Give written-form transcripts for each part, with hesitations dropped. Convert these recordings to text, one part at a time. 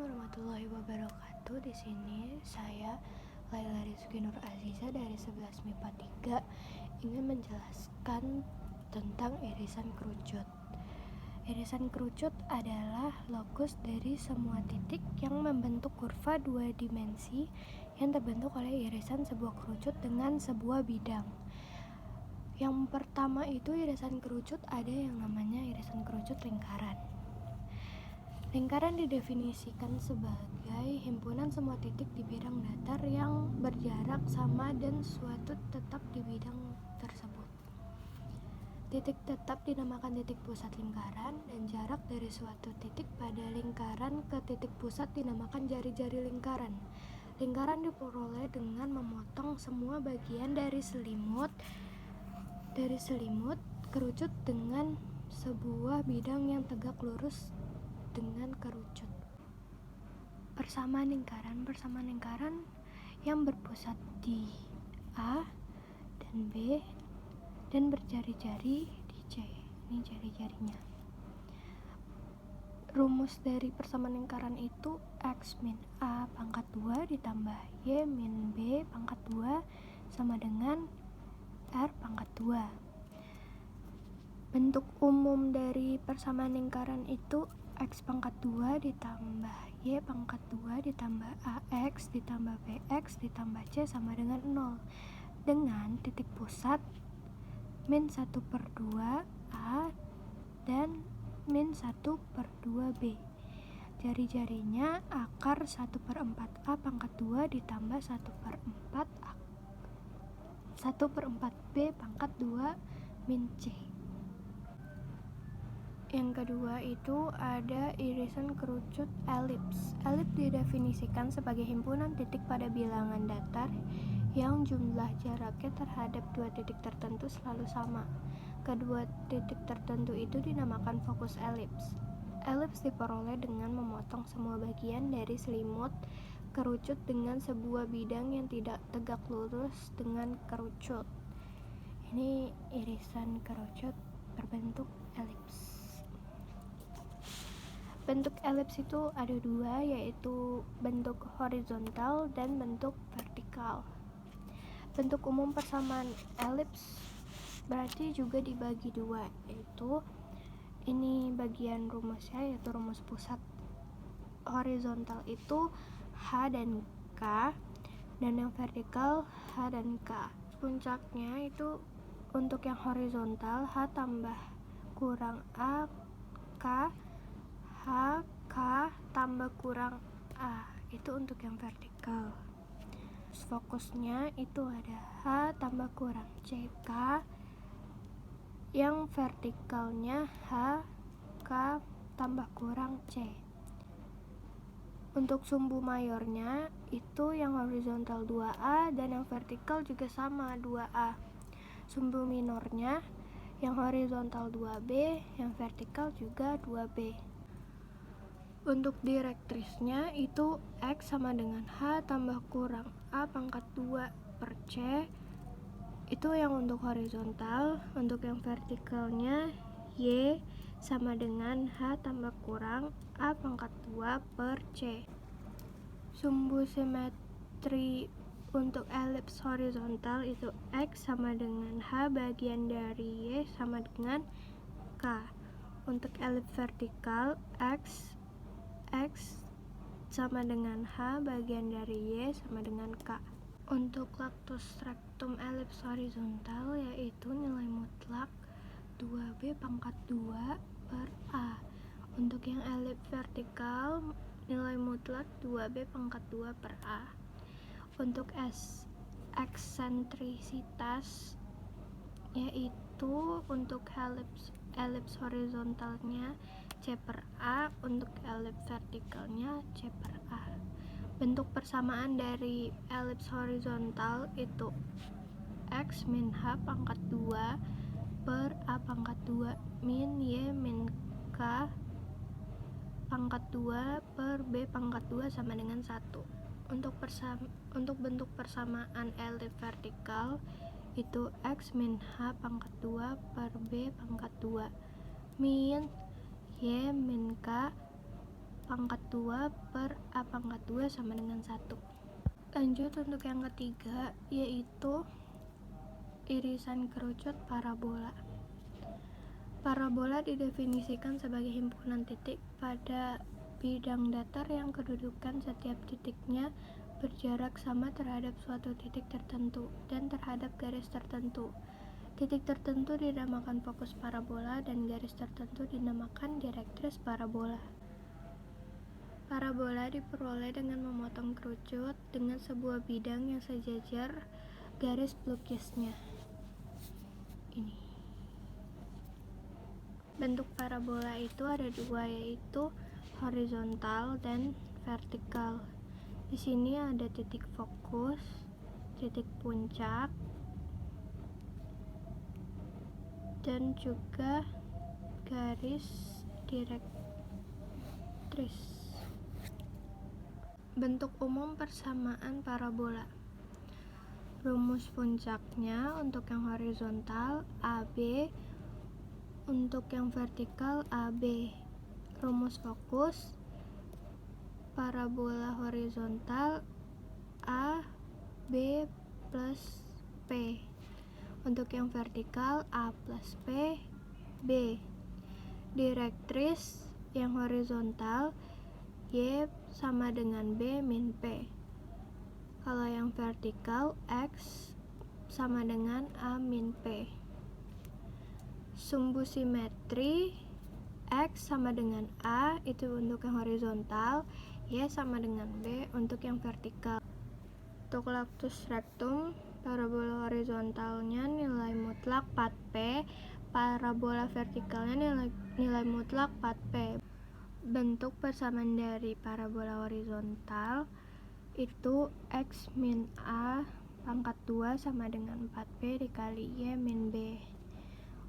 warahmatullahi wabarakatuh. Di sini saya Laila Rizky Nur Aziza dari 11 MIPA 3 ingin menjelaskan tentang irisan kerucut. Irisan kerucut adalah lokus dari semua titik yang membentuk kurva dua dimensi yang terbentuk oleh irisan sebuah kerucut dengan sebuah bidang. Yang pertama itu irisan kerucut ada yang namanya irisan kerucut lingkaran. Lingkaran didefinisikan sebagai himpunan semua titik di bidang datar yang berjarak sama dan suatu tetap di bidang tersebut. Titik tetap dinamakan titik pusat lingkaran, dan jarak dari suatu titik pada lingkaran ke titik pusat dinamakan jari-jari lingkaran. Lingkaran diperoleh dengan memotong semua bagian dari selimut kerucut dengan sebuah bidang yang tegak lurus dengan kerucut. Persamaan lingkaran yang berpusat di A dan B dan berjari-jari di C. Ini jari-jarinya. Rumus dari persamaan lingkaran itu X min A pangkat 2 ditambah Y min B pangkat 2 sama dengan R pangkat 2. Bentuk umum dari persamaan lingkaran itu X pangkat 2 ditambah Y pangkat 2 ditambah AX ditambah BX ditambah C sama dengan 0, dengan titik pusat min 1/2 A dan min 1/2 B. Jari-jarinya akar 1/4 A pangkat 2 ditambah 1/4 B pangkat 2 min C. Yang kedua itu ada irisan kerucut elips. Elips didefinisikan sebagai himpunan titik pada bilangan datar yang jumlah jaraknya terhadap dua titik tertentu selalu sama. Kedua titik tertentu itu dinamakan fokus elips. Elips diperoleh dengan memotong semua bagian dari selimut kerucut dengan sebuah bidang yang tidak tegak lurus dengan kerucut. Ini irisan kerucut berbentuk elips. Bentuk elips itu ada dua, yaitu bentuk horizontal dan bentuk vertikal. Bentuk umum persamaan elips berarti juga dibagi dua, yaitu ini bagian rumusnya, yaitu rumus pusat. Horizontal itu H dan K, dan yang vertikal H dan K. Puncaknya itu untuk yang horizontal H tambah kurang A K H K tambah kurang A, itu untuk yang vertikal. Fokusnya itu ada H tambah kurang C K, yang vertikalnya H K tambah kurang C. Untuk sumbu mayornya itu yang horizontal 2A dan yang vertikal juga sama 2A. Sumbu minornya yang horizontal 2B, yang vertikal juga 2B. Untuk direktrisnya itu X sama dengan H tambah kurang A pangkat 2 per C, itu yang untuk horizontal. Untuk yang vertikalnya Y sama dengan H tambah kurang A pangkat 2 per C. Sumbu simetri untuk elips horizontal itu X sama dengan H bagian dari Y sama dengan K. Untuk elips vertikal X sama dengan H bagian dari Y sama dengan K. Untuk lactus rectum elips horizontal yaitu nilai mutlak 2B pangkat 2 per A. Untuk yang elips vertikal nilai mutlak 2B pangkat 2 per A. Untuk eksentrisitas yaitu untuk elips horizontalnya C per A, untuk elips vertikalnya C per A. Bentuk persamaan dari elips horizontal itu X min H pangkat 2 per A pangkat 2 min Y min K pangkat 2 per B pangkat 2 sama dengan 1. Untuk bentuk persamaan elips vertikal itu X min H pangkat 2 per B pangkat 2 min Y min K pangkat 2 per A pangkat 2 sama dengan 1. Lanjut untuk yang ketiga, yaitu irisan kerucut parabola. Parabola didefinisikan sebagai himpunan titik pada bidang datar yang kedudukan setiap titiknya berjarak sama terhadap suatu titik tertentu dan terhadap garis tertentu. Titik tertentu dinamakan fokus parabola dan garis tertentu dinamakan direktris parabola. Parabola diperoleh dengan memotong kerucut dengan sebuah bidang yang sejajar garis pelukisnya. Ini. Bentuk parabola itu ada dua, yaitu horizontal dan vertikal. Di sini ada titik fokus, titik puncak, dan juga garis direktris. Bentuk umum persamaan parabola. Rumus puncaknya untuk yang horizontal AB, untuk yang vertikal AB. Rumus fokus parabola horizontal A B plus P. Untuk yang vertikal A plus P B. Direktris yang horizontal Y sama dengan B min P. Kalau yang vertikal X sama dengan A min P. Sumbu simetri X sama dengan A itu untuk yang horizontal, Y sama dengan B untuk yang vertikal. Untuk lactus rectum, parabola horizontalnya nilai mutlak 4P, parabola vertikalnya nilai mutlak 4P. Bentuk persamaan dari parabola horizontal itu X min A pangkat 2 sama dengan 4P dikali Y min B.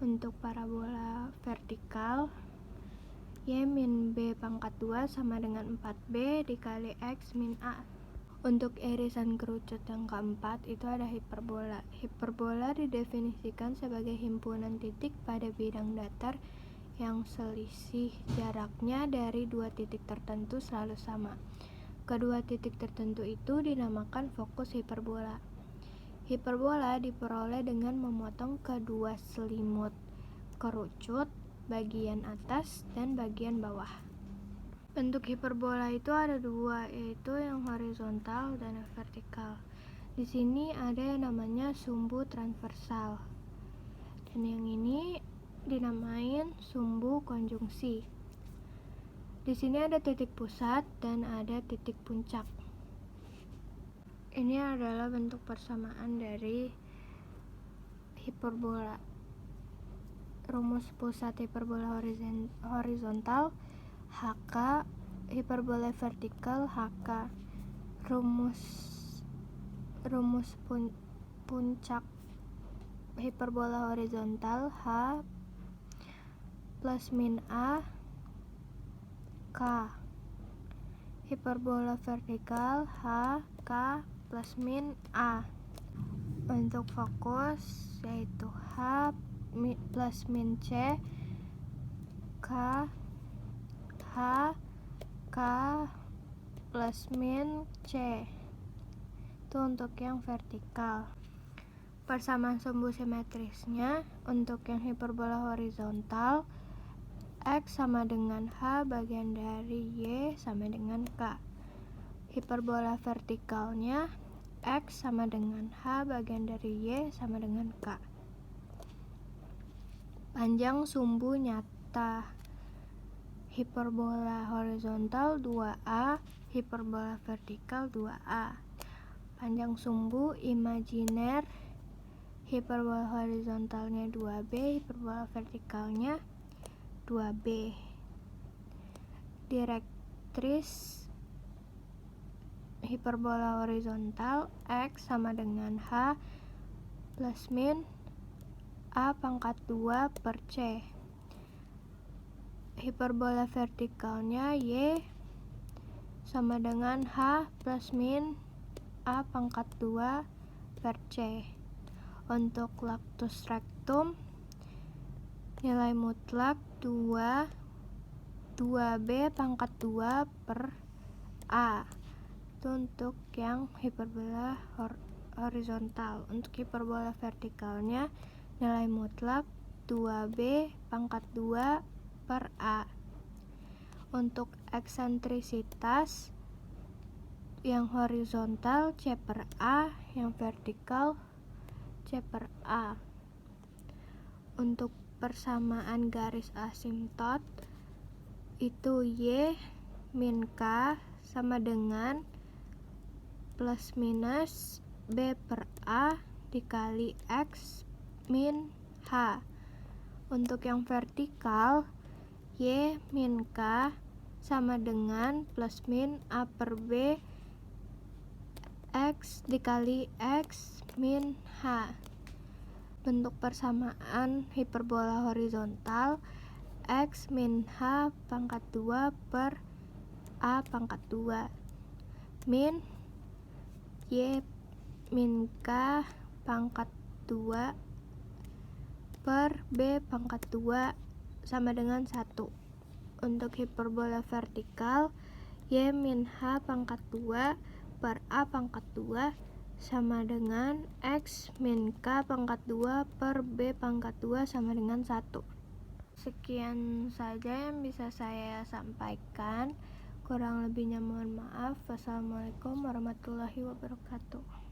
Untuk parabola vertikal, Y min B pangkat 2 sama dengan 4B dikali X min A. Untuk irisan kerucut yang keempat itu ada hiperbola. Hiperbola didefinisikan sebagai himpunan titik pada bidang datar yang selisih jaraknya dari dua titik tertentu selalu sama. Kedua titik tertentu itu dinamakan fokus hiperbola. Hiperbola diperoleh dengan memotong kedua selimut kerucut bagian atas dan bagian bawah. Bentuk hiperbola itu ada dua, yaitu yang horizontal dan yang vertikal. Di sini ada yang namanya sumbu transversal, dan yang ini dinamain sumbu konjungsi. Di sini ada titik pusat dan ada titik puncak. Ini adalah bentuk persamaan dari hiperbola. Rumus pusat hiperbola horizontal HK, hiperbola vertikal HK. Rumus puncak hiperbola horizontal H plus min A K. Hiperbola vertikal H K plus min A. Untuk fokus yaitu H plus min C K H K plus min C. Itu untuk yang vertikal. Persamaan sumbu simetrisnya untuk yang hiperbola horizontal X sama dengan H bagian dari Y sama dengan K. Hiperbola vertikalnya X sama dengan H bagian dari Y sama dengan K. Panjang sumbu nyata hiperbola horizontal 2A, hiperbola vertikal 2A. Panjang sumbu imajiner hiperbola horizontalnya 2B, hiperbola vertikalnya 2B. Direktris hiperbola horizontal X sama dengan H plus min A pangkat 2 per C. Hiperbola vertikalnya Y sama dengan H plus min A pangkat 2 per C. Untuk lactus rectum nilai mutlak 2 2B pangkat 2 per A. Itu untuk yang hiperbola horizontal. Untuk hiperbola vertikalnya nilai mutlak 2B pangkat 2 per A. Untuk eksentrisitas yang horizontal C per A, yang vertikal C per A. Untuk persamaan garis asimtot itu Y min K sama dengan plus minus B per A dikali X min H. Untuk yang vertikal Y min K sama dengan plus min A per B X dikali X min H. Bentuk persamaan hiperbola horizontal X min H pangkat 2 per A pangkat 2 min Y min K pangkat 2 per B pangkat 2 sama dengan 1. Untuk hiperbola vertikal Y min H pangkat 2 per A pangkat 2 sama dengan X min K pangkat 2 per B pangkat 2 sama dengan 1. Sekian saja yang bisa saya sampaikan. Kurang lebihnya mohon maaf. Wassalamualaikum warahmatullahi wabarakatuh.